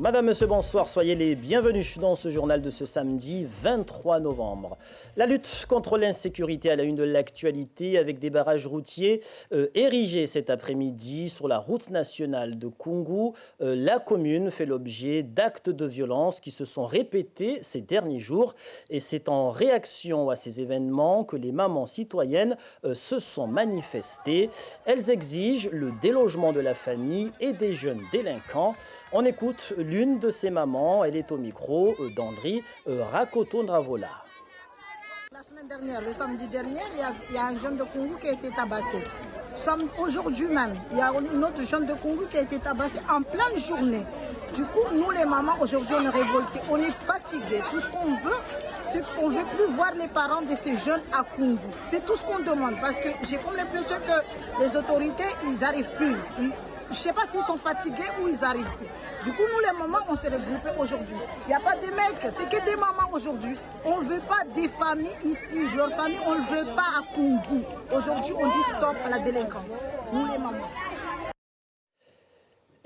Madame, Monsieur, bonsoir, soyez les bienvenus dans ce journal de ce samedi 23 novembre. La lutte contre l'insécurité à la une de l'actualité avec des barrages routiers érigés cet après-midi sur la route nationale de Koungou. La commune fait l'objet d'actes de violence qui se sont répétés ces derniers jours et c'est en réaction à ces événements que les mamans citoyennes se sont manifestées. Elles exigent le délogement de la famille et des jeunes délinquants. On écoute l'une de ces mamans, elle est au micro d'Andri Rakoto-Ndravola. La semaine dernière, le samedi dernier, il y a un jeune de Koungou qui a été tabassé. Aujourd'hui même, il y a une autre jeune de Koungou qui a été tabassée en pleine journée. Du coup, nous les mamans, aujourd'hui, on est révoltés, on est fatigués. Tout ce qu'on veut, c'est qu'on ne veut plus voir les parents de ces jeunes à Koungou. C'est tout ce qu'on demande, parce que j'ai comme l'impression que les autorités, ils n'arrivent plus. Je ne sais pas s'ils sont fatigués ou ils arrivent plus. Du coup, nous les mamans, on s'est regroupés aujourd'hui. Il n'y a pas de mecs, c'est que des mamans aujourd'hui. On ne veut pas des familles ici. Leur famille, on ne le veut pas à Koungou. Aujourd'hui, on dit stop à la délinquance. Nous les mamans.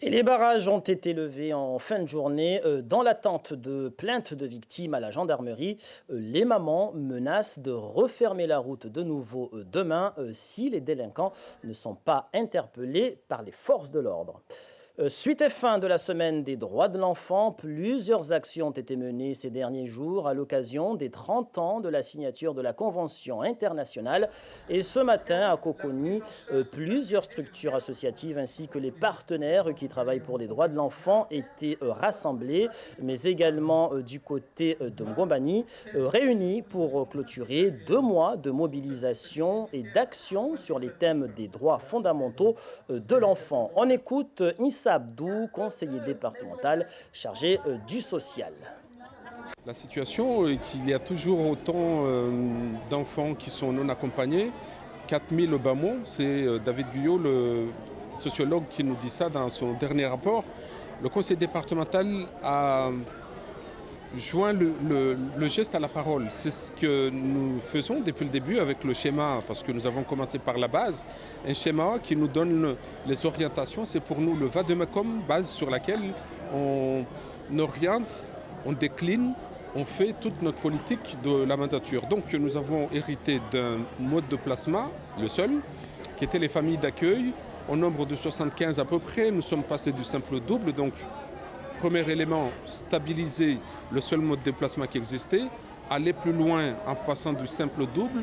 Et les barrages ont été levés en fin de journée dans l'attente de plaintes de victimes à la gendarmerie. Les mamans menacent de refermer la route de nouveau demain si les délinquants ne sont pas interpellés par les forces de l'ordre. Suite et fin de la semaine des droits de l'enfant, plusieurs actions ont été menées ces derniers jours à l'occasion des 30 ans de la signature de la Convention internationale. Et ce matin, à Coconi, plusieurs structures associatives ainsi que les partenaires qui travaillent pour les droits de l'enfant étaient rassemblés, mais également du côté de Ngombani, réunis pour clôturer 2 mois de mobilisation et d'action sur les thèmes des droits fondamentaux de l'enfant. On écoute Issa Abdou, conseiller départemental chargé du social. La situation est qu'il y a toujours autant d'enfants qui sont non accompagnés, 4000 au bas mot. C'est David Guyot, le sociologue, qui nous dit ça dans son dernier rapport. Le conseil départemental a joint le geste à la parole. C'est ce que nous faisons depuis le début avec le schéma, parce que nous avons commencé par la base. Un schéma qui nous donne les orientations, c'est pour nous le Vademecum, base sur laquelle on oriente, on décline, on fait toute notre politique de la mandature. Donc nous avons hérité d'un mode de placement, le seul, qui était les familles d'accueil, au nombre de 75 à peu près. Nous sommes passés du simple au double, donc premier élément, stabiliser le seul mode de déplacement qui existait, aller plus loin en passant du simple au double.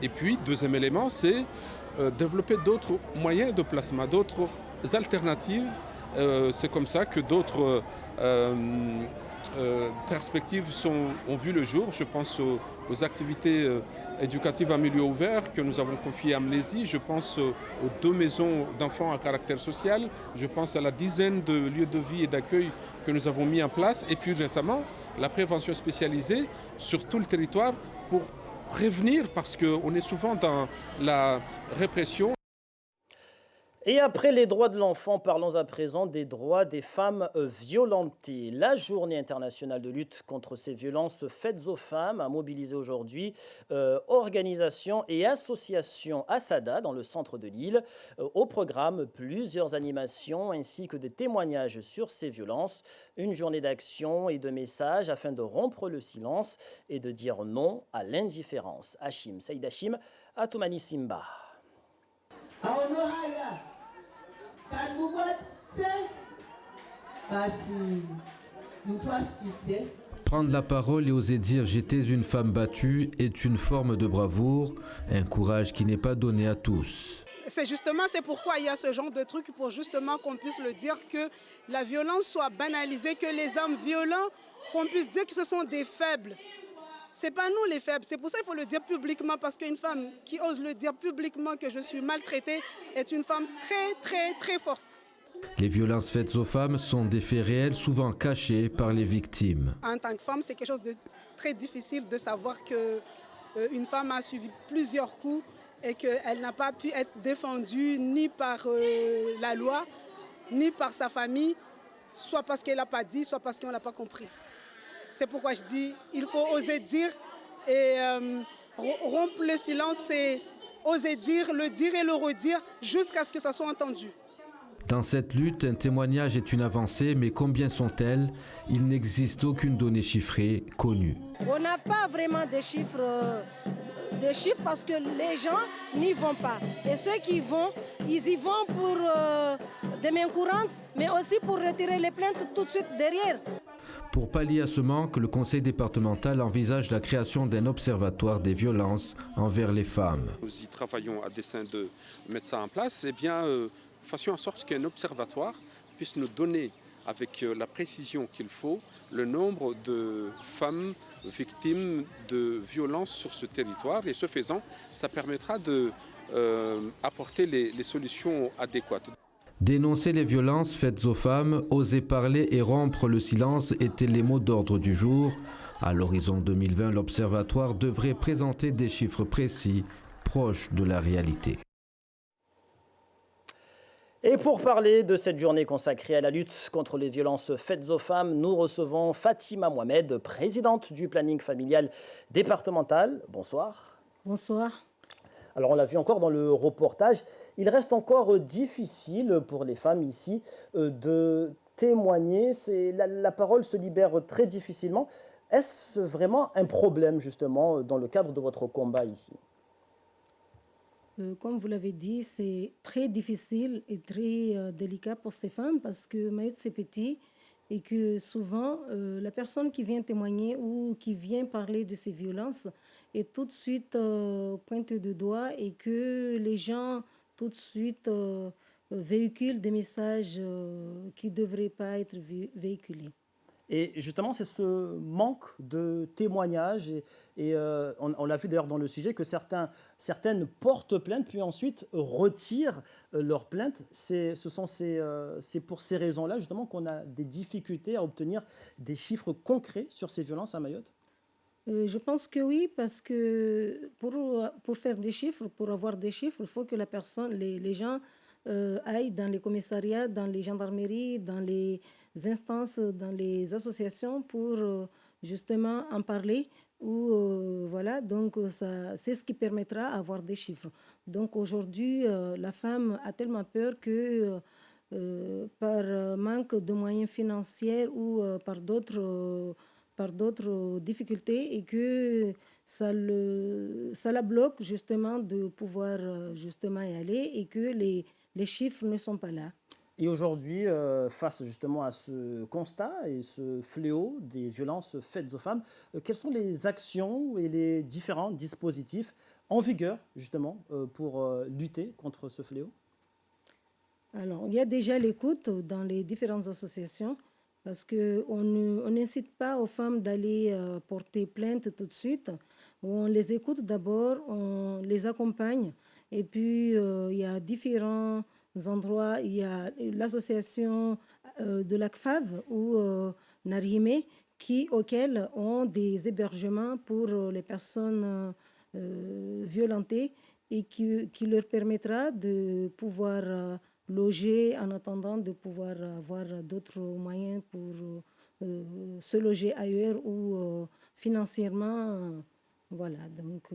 Et puis, deuxième élément, c'est développer d'autres moyens de placement, d'autres alternatives. C'est comme ça que d'autres perspectives ont vu le jour. Je pense aux activités éducatives en milieu ouvert que nous avons confiées à Mlésie. Je pense aux 2 maisons d'enfants à caractère social. Je pense à la dizaine de lieux de vie et d'accueil que nous avons mis en place. Et puis récemment, la prévention spécialisée sur tout le territoire pour prévenir, parce qu'on est souvent dans la répression. Et après les droits de l'enfant, parlons à présent des droits des femmes violentées. La journée internationale de lutte contre ces violences faites aux femmes a mobilisé aujourd'hui organisations et associations Assada dans le centre de l'île. Au programme, plusieurs animations ainsi que des témoignages sur ces violences. Une journée d'action et de messages afin de rompre le silence et de dire non à l'indifférence. Hachim, Saïd Hachim, Atoumani Simba. Prendre la parole et oser dire « j'étais une femme battue » est une forme de bravoure, un courage qui n'est pas donné à tous. C'est pourquoi il y a ce genre de truc, pour justement qu'on puisse le dire, que la violence soit banalisée, que les hommes violents, qu'on puisse dire que ce sont des faibles. C'est pas nous les faibles, c'est pour ça qu'il faut le dire publiquement, parce qu'une femme qui ose le dire publiquement que je suis maltraitée est une femme très très très forte. Les violences faites aux femmes sont des faits réels, souvent cachés par les victimes. En tant que femme, c'est quelque chose de très difficile de savoir qu'une femme a suivi plusieurs coups et qu'elle n'a pas pu être défendue ni par la loi, ni par sa famille, soit parce qu'elle n'a pas dit, soit parce qu'on ne l'a pas compris. C'est pourquoi je dis il faut oser dire et rompre le silence, c'est oser dire, le dire et le redire jusqu'à ce que ça soit entendu. Dans cette lutte, un témoignage est une avancée, mais combien sont-elles? Il n'existe aucune donnée chiffrée connue. On n'a pas vraiment des chiffres parce que les gens n'y vont pas. Et ceux qui vont, ils y vont pour des mains courantes, mais aussi pour retirer les plaintes tout de suite derrière. Pour pallier à ce manque, le conseil départemental envisage la création d'un observatoire des violences envers les femmes. Nous y travaillons à dessein de mettre ça en place. Eh bien, fassions en sorte qu'un observatoire puisse nous donner, avec la précision qu'il faut, le nombre de femmes victimes de violences sur ce territoire. Et ce faisant, ça permettra d'apporter les solutions adéquates. Dénoncer les violences faites aux femmes, oser parler et rompre le silence étaient les mots d'ordre du jour. À l'horizon 2020, l'Observatoire devrait présenter des chiffres précis, proches de la réalité. Et pour parler de cette journée consacrée à la lutte contre les violences faites aux femmes, nous recevons Fatima Mohamed, présidente du planning familial départemental. Bonsoir. Bonsoir. Alors on l'a vu encore dans le reportage, il reste encore difficile pour les femmes ici de témoigner. La parole se libère très difficilement. Est-ce vraiment un problème justement dans le cadre de votre combat ici ? Comme vous l'avez dit, c'est très difficile et très délicat pour ces femmes parce que Mayotte c'est petit et que souvent la personne qui vient témoigner ou qui vient parler de ces violences est tout de suite pointée de doigt et que les gens tout de suite véhiculent des messages qui ne devraient pas être véhiculés. Et justement, c'est ce manque de témoignages, et on l'a vu d'ailleurs dans le sujet, que certaines portent plainte, puis ensuite retirent leur plainte. C'est pour ces raisons-là, justement, qu'on a des difficultés à obtenir des chiffres concrets sur ces violences à Mayotte. Je pense que oui, parce que pour faire des chiffres, pour avoir des chiffres, il faut que les gens aillent dans les commissariats, dans les gendarmeries, dans les instances, dans les associations pour justement en parler. Voilà, donc c'est ce qui permettra d'avoir des chiffres. Donc aujourd'hui, la femme a tellement peur que par manque de moyens financiers ou par d'autres difficultés et que ça la bloque justement de pouvoir justement y aller et que les chiffres ne sont pas là. Et aujourd'hui, face justement à ce constat et ce fléau des violences faites aux femmes, quelles sont les actions et les différents dispositifs en vigueur justement pour lutter contre ce fléau ? Alors, il y a déjà l'écoute dans les différentes associations parce qu'on n'incite pas aux femmes d'aller porter plainte tout de suite. On les écoute d'abord, on les accompagne et puis il y a différents endroits. Il y a l'association de la CFAV ou Narimé auxquels ont des hébergements pour les personnes violentées et qui leur permettra de pouvoir loger en attendant de pouvoir avoir d'autres moyens pour se loger ailleurs ou financièrement. Voilà, donc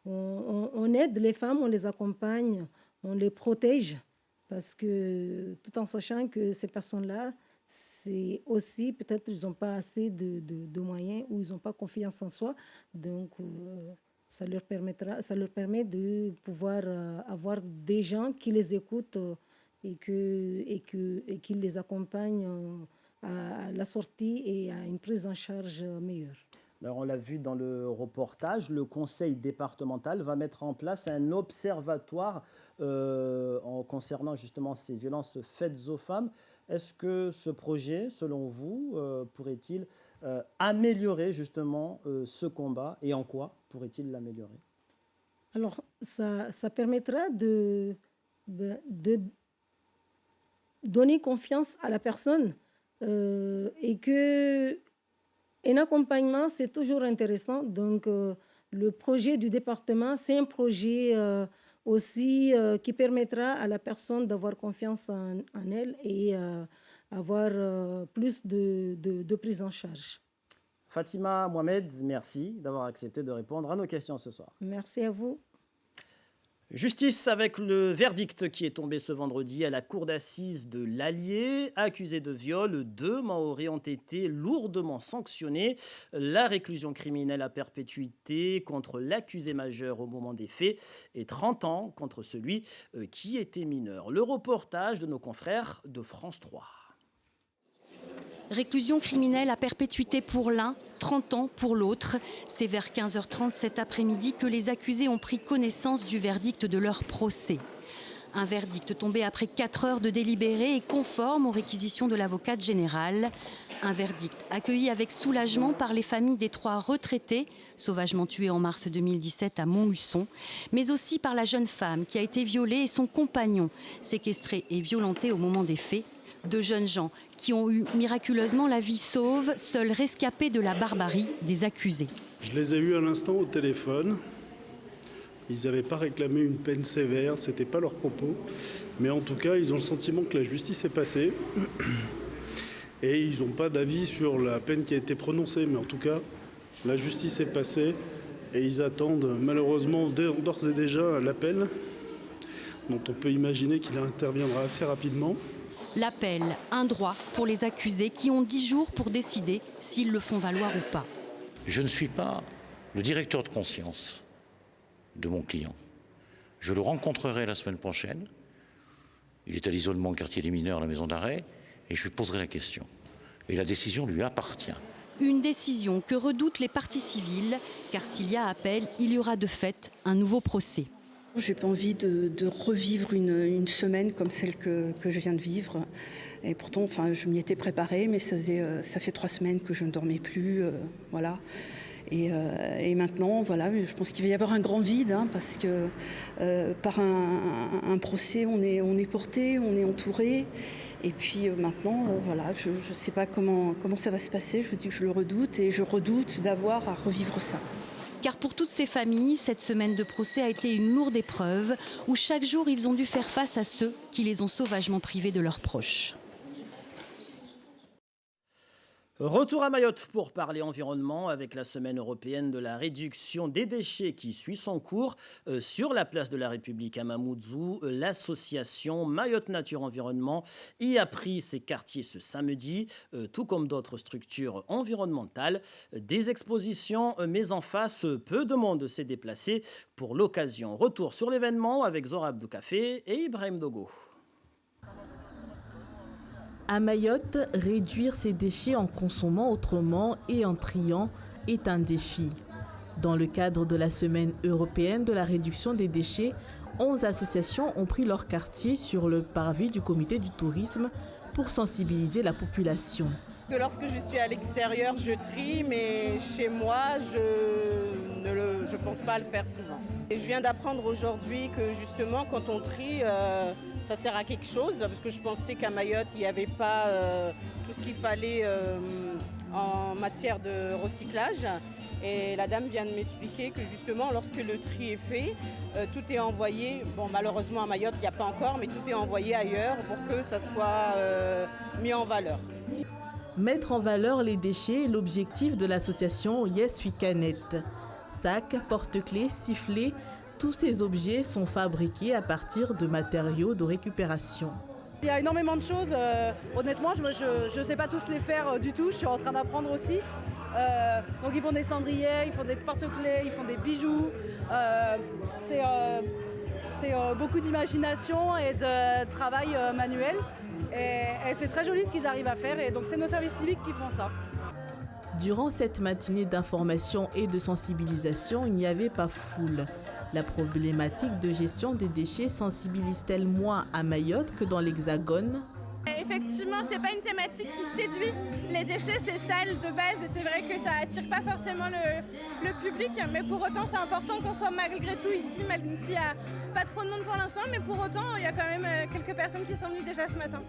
on aide les femmes, on les accompagne, on les protège parce que tout en sachant que ces personnes-là, c'est aussi peut-être qu'ils n'ont pas assez de moyens ou ils n'ont pas confiance en soi. Donc ça leur permet de pouvoir avoir des gens qui les écoutent et qui les accompagnent à la sortie et à une prise en charge meilleure. Alors, on l'a vu dans le reportage, le conseil départemental va mettre en place un observatoire concernant justement ces violences faites aux femmes. Est-ce que ce projet, selon vous, pourrait-il améliorer justement ce combat et en quoi pourrait-il l'améliorer ? Alors, ça permettra de donner confiance à la personne et que un accompagnement, c'est toujours intéressant. Donc, le projet du département, c'est un projet aussi qui permettra à la personne d'avoir confiance en elle et avoir plus de prise en charge. Fatima Mohamed, merci d'avoir accepté de répondre à nos questions ce soir. Merci à vous. Justice avec le verdict qui est tombé ce vendredi à la cour d'assises de l'Allier. Accusés de viol, 2 Mahorais ont été lourdement sanctionnés. La réclusion criminelle à perpétuité contre l'accusé majeur au moment des faits et 30 ans contre celui qui était mineur. Le reportage de nos confrères de France 3. Réclusion criminelle à perpétuité pour l'un, 30 ans pour l'autre. C'est vers 15h30 cet après-midi que les accusés ont pris connaissance du verdict de leur procès. Un verdict tombé après 4 heures de délibéré et conforme aux réquisitions de l'avocate générale. Un verdict accueilli avec soulagement par les familles des 3 retraités, sauvagement tués en mars 2017 à Montluçon, mais aussi par la jeune femme qui a été violée et son compagnon, séquestré et violenté au moment des faits. 2 jeunes gens qui ont eu miraculeusement la vie sauve, seuls rescapés de la barbarie des accusés. Je les ai eus à l'instant au téléphone. Ils n'avaient pas réclamé une peine sévère, ce n'était pas leur propos. Mais en tout cas, ils ont le sentiment que la justice est passée. Et ils n'ont pas d'avis sur la peine qui a été prononcée. Mais en tout cas, la justice est passée. Et ils attendent malheureusement d'ores et déjà l'appel, dont on peut imaginer qu'il interviendra assez rapidement. L'appel, un droit pour les accusés qui ont 10 jours pour décider s'ils le font valoir ou pas. Je ne suis pas le directeur de conscience de mon client. Je le rencontrerai la semaine prochaine. Il est à l'isolement au quartier des mineurs à la maison d'arrêt et je lui poserai la question. Et la décision lui appartient. Une décision que redoutent les parties civiles, car s'il y a appel, il y aura de fait un nouveau procès. J'ai pas envie de revivre une semaine comme celle que je viens de vivre. Et pourtant, je m'y étais préparée, mais ça fait 3 semaines que je ne dormais plus. Voilà. Et maintenant, voilà, je pense qu'il va y avoir un grand vide, parce que par un procès, on est porté, on est entouré. Et puis maintenant, voilà, je ne sais pas comment ça va se passer. Je vous dis que je le redoute et je redoute d'avoir à revivre ça. Car pour toutes ces familles, cette semaine de procès a été une lourde épreuve où chaque jour ils ont dû faire face à ceux qui les ont sauvagement privés de leurs proches. Retour à Mayotte pour parler environnement avec la semaine européenne de la réduction des déchets qui suit son cours. Sur la place de la République à Mamoudzou, l'association Mayotte Nature Environnement y a pris ses quartiers ce samedi, tout comme d'autres structures environnementales. Des expositions, mais en face, peu de monde s'est déplacé pour l'occasion. Retour sur l'événement avec Zora Abdoukafé et Ibrahim Dogo. À Mayotte, réduire ses déchets en consommant autrement et en triant est un défi. Dans le cadre de la semaine européenne de la réduction des déchets, 11 associations ont pris leur quartier sur le parvis du comité du tourisme pour sensibiliser la population. Lorsque je suis à l'extérieur, je trie, mais chez moi, je ne pense pas à le faire souvent. Et je viens d'apprendre aujourd'hui que justement, quand on trie, ça sert à quelque chose, parce que je pensais qu'à Mayotte, il n'y avait pas tout ce qu'il fallait en matière de recyclage. Et la dame vient de m'expliquer que justement, lorsque le tri est fait, tout est envoyé, malheureusement à Mayotte, il n'y a pas encore, mais tout est envoyé ailleurs pour que ça soit mis en valeur. Mettre en valeur les déchets est l'objectif de l'association Yes We Can It. Sacs, porte-clés, sifflets, tous ces objets sont fabriqués à partir de matériaux de récupération. Il y a énormément de choses. Honnêtement, je ne sais pas tous les faire du tout. Je suis en train d'apprendre aussi. Donc ils font des cendriers, ils font des porte-clés, ils font des bijoux. C'est beaucoup d'imagination et de travail manuel. Et c'est très joli ce qu'ils arrivent à faire. Et donc c'est nos services civiques qui font ça. Durant cette matinée d'information et de sensibilisation, il n'y avait pas foule. La problématique de gestion des déchets sensibilise-t-elle moins à Mayotte que dans l'Hexagone ? Effectivement, c'est pas une thématique qui séduit. Les déchets, c'est sale de base et c'est vrai que ça attire pas forcément le public. Mais pour autant, c'est important qu'on soit malgré tout ici, même s'il n'y a pas trop de monde pour l'instant. Mais pour autant, il y a quand même quelques personnes qui sont venues déjà ce matin.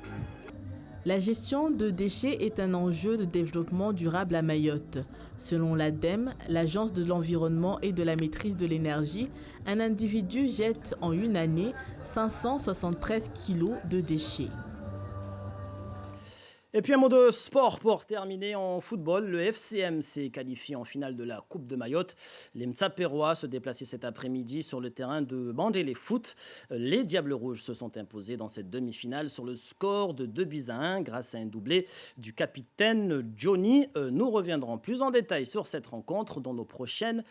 La gestion de déchets est un enjeu de développement durable à Mayotte. Selon l'ADEME, l'Agence de l'environnement et de la maîtrise de l'énergie, un individu jette en une année 573 kilos de déchets. Et puis un mot de sport pour terminer en football. Le FCM s'est qualifié en finale de la Coupe de Mayotte. Les Mtsapérois se déplaçaient cet après-midi sur le terrain de Bandélé Foot. Les Diables Rouges se sont imposés dans cette demi-finale sur le score de 2-1 grâce à un doublé du capitaine Johnny. Nous reviendrons plus en détail sur cette rencontre dans nos prochaines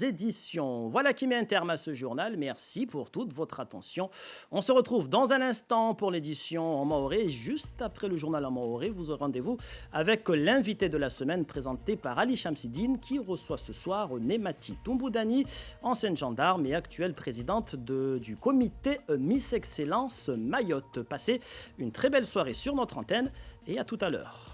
éditions. Voilà qui met un terme à ce journal. Merci pour toute votre attention. On se retrouve dans un instant pour l'édition en maoré. Juste après le journal en maoré, vous aurez rendez-vous avec l'invité de la semaine présenté par Ali Chamsidine qui reçoit ce soir Nemati Toumboudani, ancienne gendarme et actuelle présidente du comité Miss Excellence Mayotte. Passez une très belle soirée sur notre antenne et à tout à l'heure.